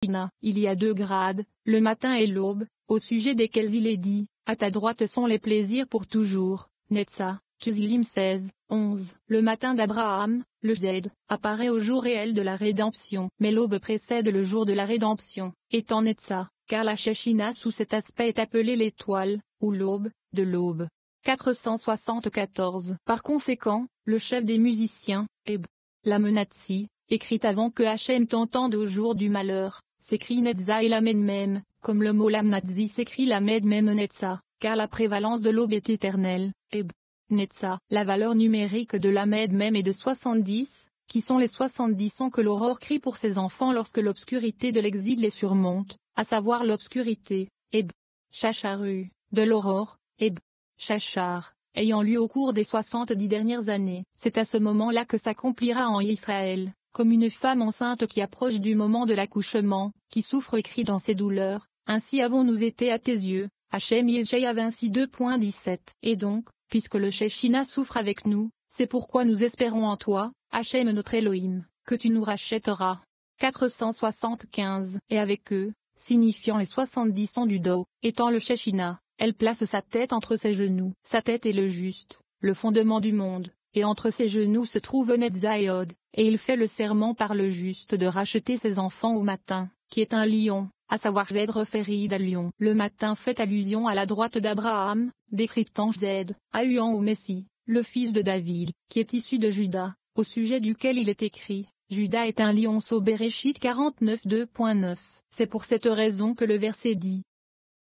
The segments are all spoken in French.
Il y a 2 grades, le matin et l'aube, au sujet desquels il est dit, à ta droite sont les plaisirs pour toujours. Netza, Tuzlim 16, 11. Le matin d'Abraham, le Z, apparaît au jour réel de la rédemption. Mais l'aube précède le jour de la rédemption, étant Netza, car la Shechina sous cet aspect est appelée l'étoile, ou l'aube, de l'aube. 474. Par conséquent, le chef des musiciens, Eb, la Menatsi, écrit avant que Hachem t'entende au jour du malheur, s'écrit Netza et Lamed même, comme le mot Lamnatzi s'écrit Lamed même Netza, car la prévalence de l'aube est éternelle, Eb. Netza. La valeur numérique de Lamed même est de 70, qui sont les 70 sons que l'aurore crie pour ses enfants lorsque l'obscurité de l'exil les surmonte, à savoir l'obscurité, Eb. Chacharu, de l'aurore, Eb. Chachar, ayant lieu au cours des 70 dernières années. C'est à ce moment-là que s'accomplira en Israël, comme une femme enceinte qui approche du moment de l'accouchement, qui souffre et crie dans ses douleurs, ainsi avons-nous été à tes yeux, Hachem Yeshayav ainsi 2.17. Et donc, puisque le Shechina souffre avec nous, c'est pourquoi nous espérons en toi, Hachem notre Elohim, que tu nous rachèteras. 475. Et avec eux, signifiant les 70 sons du Do, étant le Shechina, elle place sa tête entre ses genoux. Sa tête est le juste, le fondement du monde, et entre ses genoux se trouve Netzaïod, et il fait le serment par le juste de racheter ses enfants au matin, qui est un lion, à savoir Z referide à lion. Le matin fait allusion à la droite d'Abraham, décryptant Z, Ahuan au Messie, le fils de David, qui est issu de Juda, au sujet duquel il est écrit, Juda est un lion au Bereshit 49 2.9. C'est pour cette raison que le verset dit,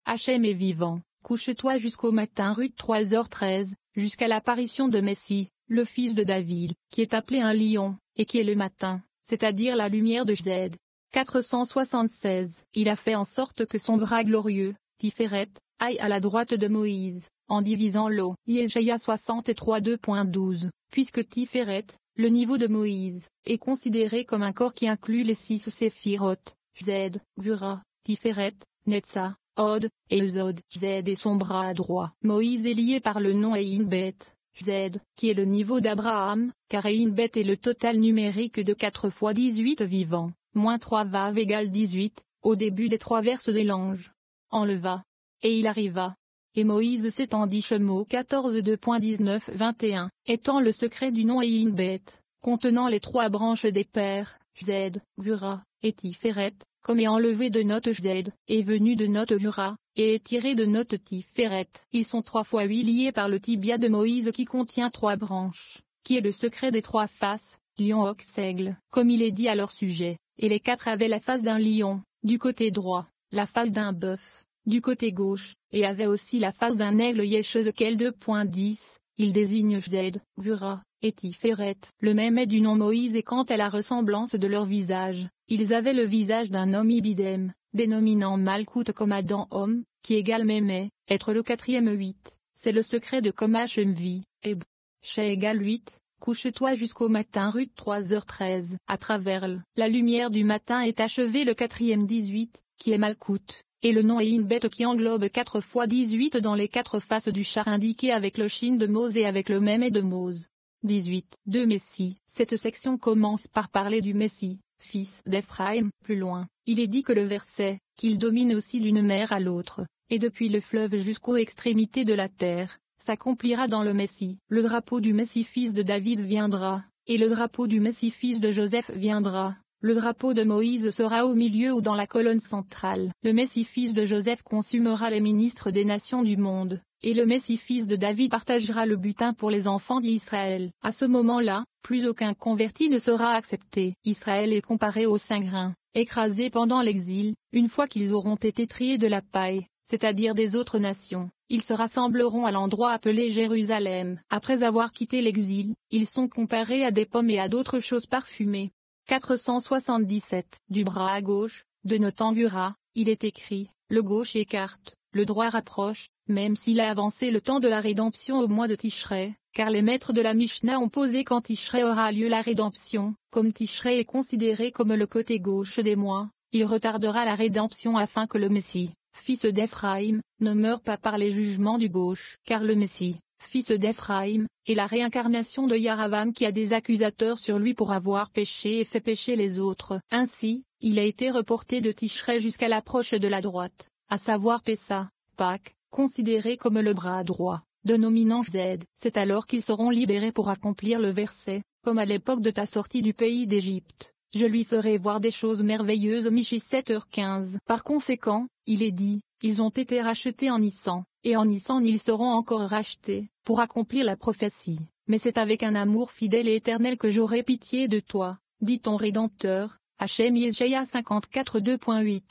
Hachem est vivant, couche-toi jusqu'au matin Ruth 3h13, jusqu'à l'apparition de Messie, le fils de David, qui est appelé un lion, et qui est le matin, c'est-à-dire la lumière de Z. 476. Il a fait en sorte que son bras glorieux, Tiferet, aille à la droite de Moïse, en divisant l'eau. Yeshaïa 63 2.12. Puisque Tiferet, le niveau de Moïse, est considéré comme un corps qui inclut les 6 séphiroth, Z, Gvura, Tiferet, Netza, Od, et Zod. Z et son bras droit. Moïse est lié par le nom Einbet, Z, qui est le niveau d'Abraham, car Einbet est le total numérique de 4 fois 18 vivants. Moins 3 vav égale 18, au début des 3 verses des l'ange. Enleva. Et il arriva. Et Moïse s'étendit Shemo 14 2.19-21, étant le secret du nom Einbet, contenant les 3 branches des pères, Z, Gvura, et Tiferet, comme est enlevé de note Z, est venu de note Gvura, et est tiré de note Tiferet. Ils sont 3 fois 8 liés par le tibia de Moïse qui contient 3 branches, qui est le secret des 3 faces, lion ox aigle, comme il est dit à leur sujet. Et les 4 avaient la face d'un lion, du côté droit, la face d'un bœuf, du côté gauche, et avaient aussi la face d'un aigle Yeshezekel 2.10, il désigne Z, Gvura, et Tiferet. Le même est du nom Moïse et quant à la ressemblance de leur visage, ils avaient le visage d'un homme ibidem, dénominant Malkout comme Adam homme, qui égale Mémé, être le 4e 8, c'est le secret de Komachemvi, et Chez égale 8. Couche-toi jusqu'au matin Ruth 3h13. À travers la lumière du matin est achevé le 4e 18, qui est Malkout, et le nom Einbet qui englobe 4 fois 18 dans les 4 faces du char indiqué avec le shin de Mose et avec le même et de Mose. 18. De Messie. Cette section commence par parler du Messie, fils d'Ephraïm. Plus loin, il est dit que le verset, qu'il domine aussi d'une mer à l'autre, et depuis le fleuve jusqu'aux extrémités de la terre, s'accomplira dans le Messie. Le drapeau du Messie fils de David viendra, et le drapeau du Messie fils de Joseph viendra. Le drapeau de Moïse sera au milieu ou dans la colonne centrale. Le Messie fils de Joseph consumera les ministres des nations du monde, et le Messie fils de David partagera le butin pour les enfants d'Israël. À ce moment-là, plus aucun converti ne sera accepté. Israël est comparé aux 5 grains, écrasés pendant l'exil, une fois qu'ils auront été triés de la paille, c'est-à-dire des autres nations. Ils se rassembleront à l'endroit appelé Jérusalem. Après avoir quitté l'exil, ils sont comparés à des pommes et à d'autres choses parfumées. 477. Du bras à gauche, de notre Angura, il est écrit, le gauche écarte, le droit rapproche, même s'il a avancé le temps de la rédemption au mois de Tishrei, car les maîtres de la Mishnah ont posé quand Tishrei aura lieu la rédemption, comme Tishrei est considéré comme le côté gauche des mois, il retardera la rédemption afin que le Messie, fils d'Ephraïm, ne meure pas par les jugements du gauche, car le Messie, fils d'Éphraïm, est la réincarnation de Yaravam qui a des accusateurs sur lui pour avoir péché et fait pécher les autres. Ainsi, il a été reporté de Tishré jusqu'à l'approche de la droite, à savoir Pessa, Pâques, considéré comme le bras droit, dénominant Z. C'est alors qu'ils seront libérés pour accomplir le verset, comme à l'époque de ta sortie du pays d'Égypte. Je lui ferai voir des choses merveilleuses. Michée 7h15. Par conséquent, il est dit, ils ont été rachetés en Nissan, et en Nissan ils seront encore rachetés, pour accomplir la prophétie. Mais c'est avec un amour fidèle et éternel que j'aurai pitié de toi, dit ton Rédempteur. Hachem Yeshaya 54 2.8.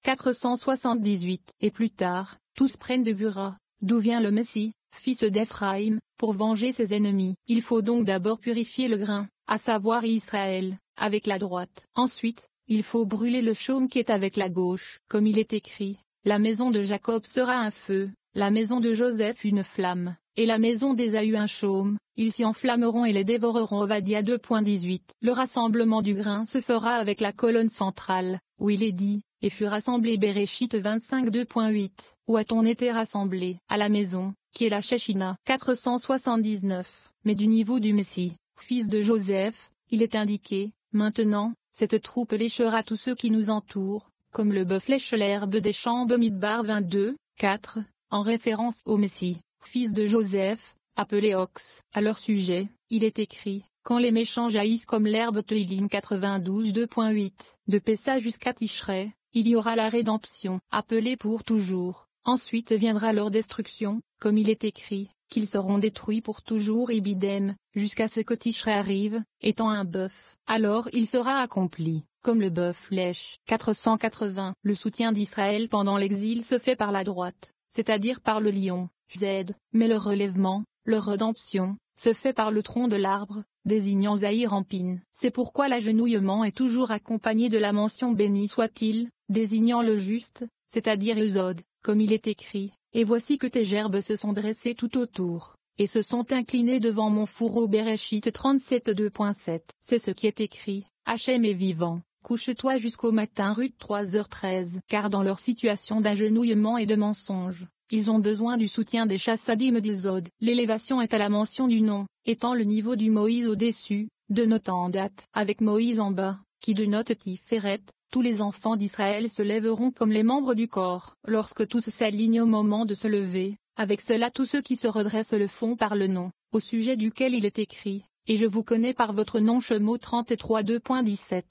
478. Et plus tard, tous prennent de Gura, d'où vient le Messie, fils d'Éphraïm, pour venger ses ennemis. Il faut donc d'abord purifier le grain, à savoir Israël, avec la droite. Ensuite, il faut brûler le chaume qui est avec la gauche. Comme il est écrit, la maison de Jacob sera un feu, la maison de Joseph une flamme, et la maison d'Ésaü un chaume, ils s'y enflammeront et les dévoreront. Ovadia 2.18. Le rassemblement du grain se fera avec la colonne centrale, où il est dit, et fut rassemblé Béréchit 25 2.8. Où a-t-on été rassemblé? À la maison, qui est la Shechina. 479. Mais du niveau du Messie, fils de Joseph, il est indiqué, maintenant, cette troupe léchera tous ceux qui nous entourent, comme le bœuf lèche l'herbe des champs. Bamidbar 22, 4, en référence au Messie, fils de Joseph, appelé Ox. À leur sujet, il est écrit, quand les méchants jaillissent comme l'herbe. Teilim 92 2.8. De Pessa jusqu'à Tishré, il y aura la rédemption, appelée pour toujours. Ensuite viendra leur destruction, comme il est écrit, qu'ils seront détruits pour toujours. Ibidem, jusqu'à ce que Tishré arrive, étant un bœuf, alors il sera accompli, comme le bœuf lèche. 480. Le soutien d'Israël pendant l'exil se fait par la droite, c'est-à-dire par le lion, Z, mais le relèvement, leur rédemption, se fait par le tronc de l'arbre, désignant Zahir en pin. C'est pourquoi l'agenouillement est toujours accompagné de la mention béni soit-il, désignant le juste, c'est-à-dire Eusod, comme il est écrit, et voici que tes gerbes se sont dressées tout autour, et se sont inclinées devant mon fourreau. Béréchit 37 2.7. C'est ce qui est écrit, Hachem est vivant, couche-toi jusqu'au matin. Ruth 3h13. Car dans leur situation d'agenouillement et de mensonge, ils ont besoin du soutien des chassadim d'Ilzod. L'élévation est à la mention du nom, étant le niveau du Moïse au-dessus, de note en date, avec Moïse en bas, qui dénote Tiferet. Tous les enfants d'Israël se lèveront comme les membres du corps. Lorsque tous s'alignent au moment de se lever, avec cela tous ceux qui se redressent le font par le nom, au sujet duquel il est écrit, et je vous connais par votre nom. Shemot 33 2.17.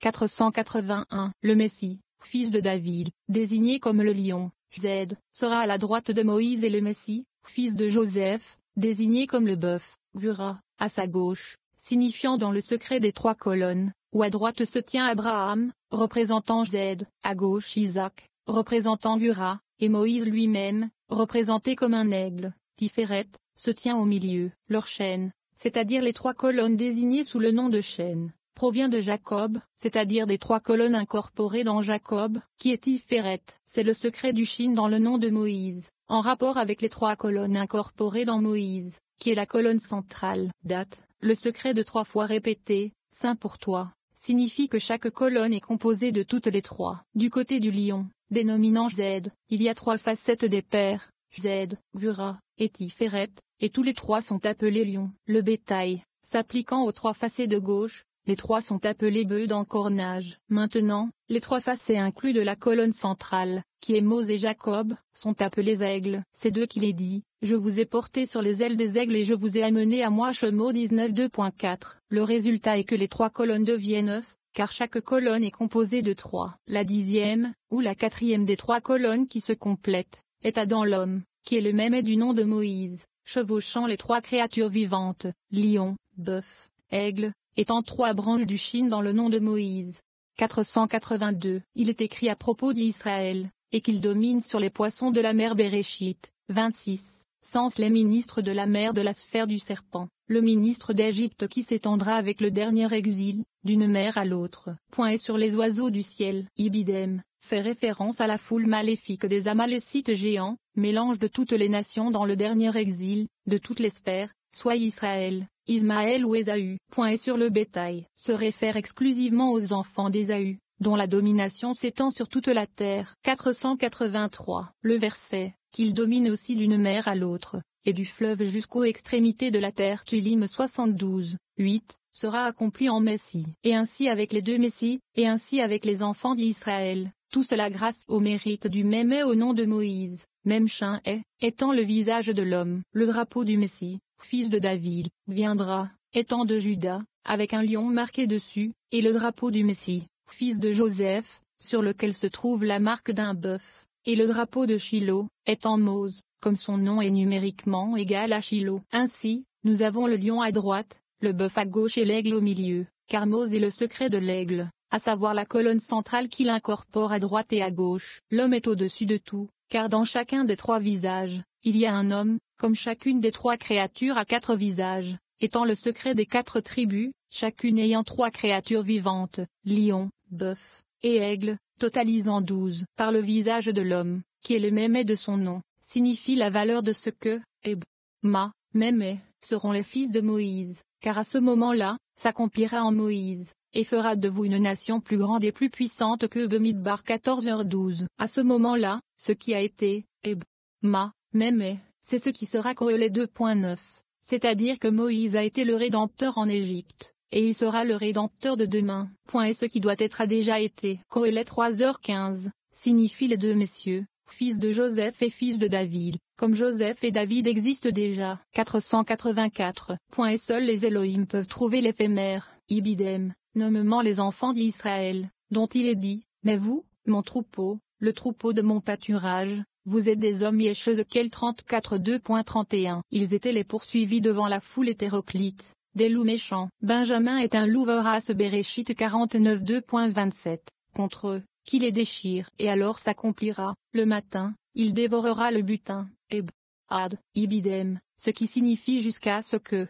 481. Le Messie, fils de David, désigné comme le lion, Z, sera à la droite de Moïse, et le Messie, fils de Joseph, désigné comme le bœuf, Gura, à sa gauche, signifiant dans le secret des trois colonnes, où à droite se tient Abraham, représentant Z, à gauche Isaac, représentant Gura, et Moïse lui-même, représenté comme un aigle, Tiferet, se tient au milieu. Leur chaîne, c'est-à-dire les trois colonnes désignées sous le nom de chaîne, provient de Jacob, c'est-à-dire des trois colonnes incorporées dans Jacob, qui est Tiferet. C'est le secret du Shin dans le nom de Moïse, en rapport avec les trois colonnes incorporées dans Moïse, qui est la colonne centrale. Date, le secret de trois fois répété, Saint pour toi, signifie que chaque colonne est composée de toutes les trois. Du côté du lion, dénominant Z, il y a trois facettes des pères, Z, Gura, et Tiferet, et tous les trois sont appelés lions. Le bétail, s'appliquant aux trois facets de gauche, les trois sont appelés bœufs d'encornage. Maintenant, les trois facets inclus de la colonne centrale, qui est Mose et Jacob, sont appelés aigles. C'est d'eux qu'il est dit, je vous ai porté sur les ailes des aigles et je vous ai amené à moi. Shemot 19 2.4. Le résultat est que les trois colonnes deviennent 9, car chaque colonne est composée de trois. La 10e, ou la 4e des trois colonnes qui se complètent, est Adam l'homme, qui est le même et du nom de Moïse, chevauchant les trois créatures vivantes, lion, bœuf, aigle, étant trois branches du Shin dans le nom de Moïse. 482. Il est écrit à propos d'Israël, et qu'il domine sur les poissons de la mer. Béréchit 26. Sens les ministres de la mer de la sphère du serpent, le ministre d'Égypte qui s'étendra avec le dernier exil, d'une mer à l'autre. Point et sur les oiseaux du ciel. Ibidem, fait référence à la foule maléfique des Amalécites géants, mélange de toutes les nations dans le dernier exil, de toutes les sphères, soit Israël, Ismaël ou Ésaü. Point et sur le bétail, se réfère exclusivement aux enfants d'Ésaü, dont la domination s'étend sur toute la terre. 483. Le verset, qu'il domine aussi d'une mer à l'autre, et du fleuve jusqu'aux extrémités de la terre. Tulim 72, 8, sera accompli en Messie. Et ainsi avec les deux Messies, et ainsi avec les enfants d'Israël, tout cela grâce au mérite du même et au nom de Moïse, même chien est, étant le visage de l'homme. Le drapeau du Messie, fils de David, viendra, étant de Juda, avec un lion marqué dessus, et le drapeau du Messie, fils de Joseph, sur lequel se trouve la marque d'un bœuf, et le drapeau de Shilo, étant Mose, comme son nom est numériquement égal à Shilo. Ainsi, nous avons le lion à droite, le bœuf à gauche et l'aigle au milieu, car Mose est le secret de l'aigle, à savoir la colonne centrale qui l'incorpore à droite et à gauche. L'homme est au-dessus de tout, car dans chacun des trois visages, il y a un homme, comme chacune des trois créatures a quatre visages, étant le secret des quatre tribus, chacune ayant trois créatures vivantes, lion, bœuf, et aigle, totalisant 12. Par le visage de l'homme, qui est le même de son nom, signifie la valeur de ce que, même seront les fils de Moïse, car à ce moment-là, s'accomplira en Moïse, et fera de vous une nation plus grande et plus puissante que Bemidbar 14h12. À ce moment-là, ce qui a été, même c'est ce qui sera Coëlé 2.9. C'est-à-dire que Moïse a été le Rédempteur en Égypte, et il sera le Rédempteur de demain. Et ce qui doit être a déjà été. Coëlé 3h15, signifie les deux messieurs, fils de Joseph et fils de David, comme Joseph et David existent déjà. 484. Et seuls les Elohim peuvent trouver l'éphémère, Ibidem, nommément les enfants d'Israël, dont il est dit, mais vous, mon troupeau, le troupeau de mon pâturage, vous êtes des hommes Yézéchiel 34 2.31. Ils étaient les poursuivis devant la foule hétéroclite, des loups méchants. Benjamin est un loup vorace Béréchit 49 2.27, contre eux, qui les déchire. Et alors s'accomplira, le matin, il dévorera le butin, Ibidem, ce qui signifie jusqu'à ce que,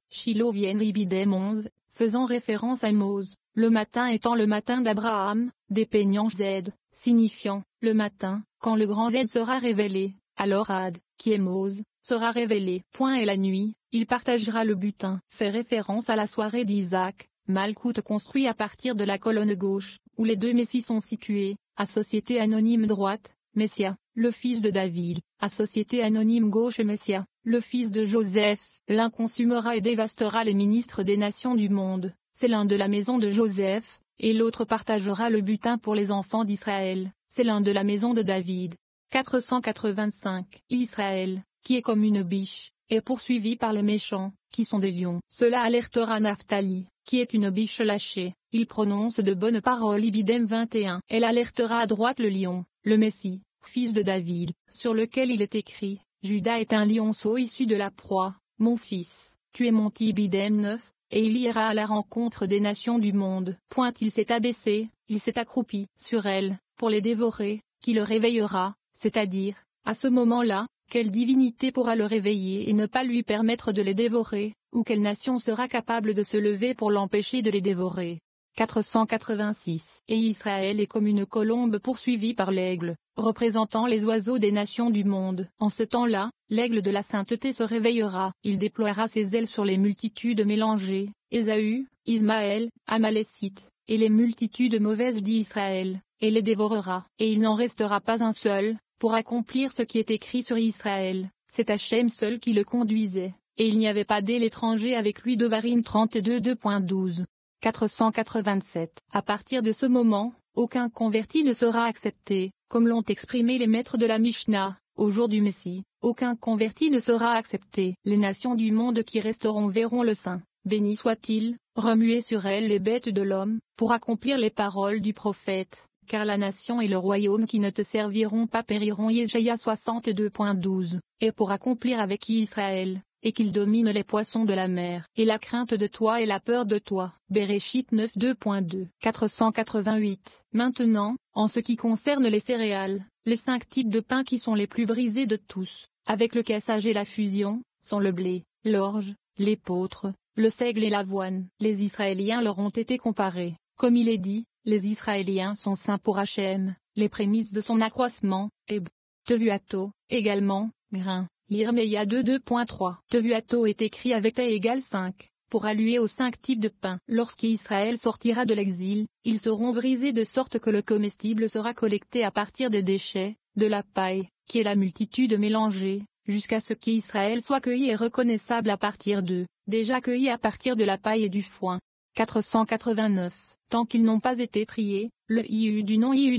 Shilo vienne Ibidem 11, faisant référence à Mose, le matin étant le matin d'Abraham, dépeignant Z, signifiant, le matin, quand le grand Z sera révélé, alors Ad, qui est Mose, sera révélé. Et la nuit, il partagera le butin. Fait référence à la soirée d'Isaac, Malkout construit à partir de la colonne gauche, où les deux Messies sont situés, à société anonyme droite, Messia, le fils de David, à société anonyme gauche Messia, le fils de Joseph. L'un consumera et dévastera les ministres des nations du monde, c'est l'un de la maison de Joseph, et l'autre partagera le butin pour les enfants d'Israël, c'est l'un de la maison de David. 485. Israël, qui est comme une biche, est poursuivi par les méchants, qui sont des lions. Cela alertera Naphtali, qui est une biche lâchée, il prononce de bonnes paroles Ibidem 21. Elle alertera à droite le lion, le Messie, fils de David, sur lequel il est écrit, Judas est un lionceau issu de la proie. Mon fils, tu es mon Ibidem 9, et il ira à la rencontre des nations du monde. Il s'est abaissé, il s'est accroupi sur elles, pour les dévorer, qui le réveillera, c'est-à-dire, à ce moment-là, quelle divinité pourra le réveiller et ne pas lui permettre de les dévorer, ou quelle nation sera capable de se lever pour l'empêcher de les dévorer. 486. Et Israël est comme une colombe poursuivie par l'aigle, représentant les oiseaux des nations du monde. En ce temps-là, l'aigle de la sainteté se réveillera. Il déploiera ses ailes sur les multitudes mélangées, Ésaü, Ismaël, Amalécite, et les multitudes mauvaises d'Israël, et les dévorera. Et il n'en restera pas un seul, pour accomplir ce qui est écrit sur Israël. C'est Hachem seul qui le conduisait, et il n'y avait pas d'aile étranger avec lui. Devarim 32 2.12. 487. À partir de ce moment, aucun converti ne sera accepté, comme l'ont exprimé les maîtres de la Mishnah, au jour du Messie, aucun converti ne sera accepté. Les nations du monde qui resteront verront le Saint, béni soit-il, remuer sur elles les bêtes de l'homme, pour accomplir les paroles du prophète, car la nation et le royaume qui ne te serviront pas périront. Yésaïa 62.12, et pour accomplir avec Israël, et qu'il domine les poissons de la mer, et la crainte de toi et la peur de toi. Béréchit 9 2.2. 488. Maintenant, en ce qui concerne les céréales, les 5 types de pain qui sont les plus brisés de tous, avec le cassage et la fusion, sont le blé, l'orge, l'épeautre, le seigle et l'avoine. Les Israéliens leur ont été comparés. Comme il est dit, les Israéliens sont saints pour Hachem, les prémices de son accroissement, et Tevuato, également, grain. Yirmeya 2.3. Tevuato est écrit avec T égale 5, pour alluer aux 5 types de pain. Lorsqu'Israël sortira de l'exil, ils seront brisés de sorte que le comestible sera collecté à partir des déchets, de la paille, qui est la multitude mélangée, jusqu'à ce qu'Israël soit cueilli et reconnaissable à partir d'eux, déjà cueilli à partir de la paille et du foin. 489. Tant qu'ils n'ont pas été triés, le IU du nom IU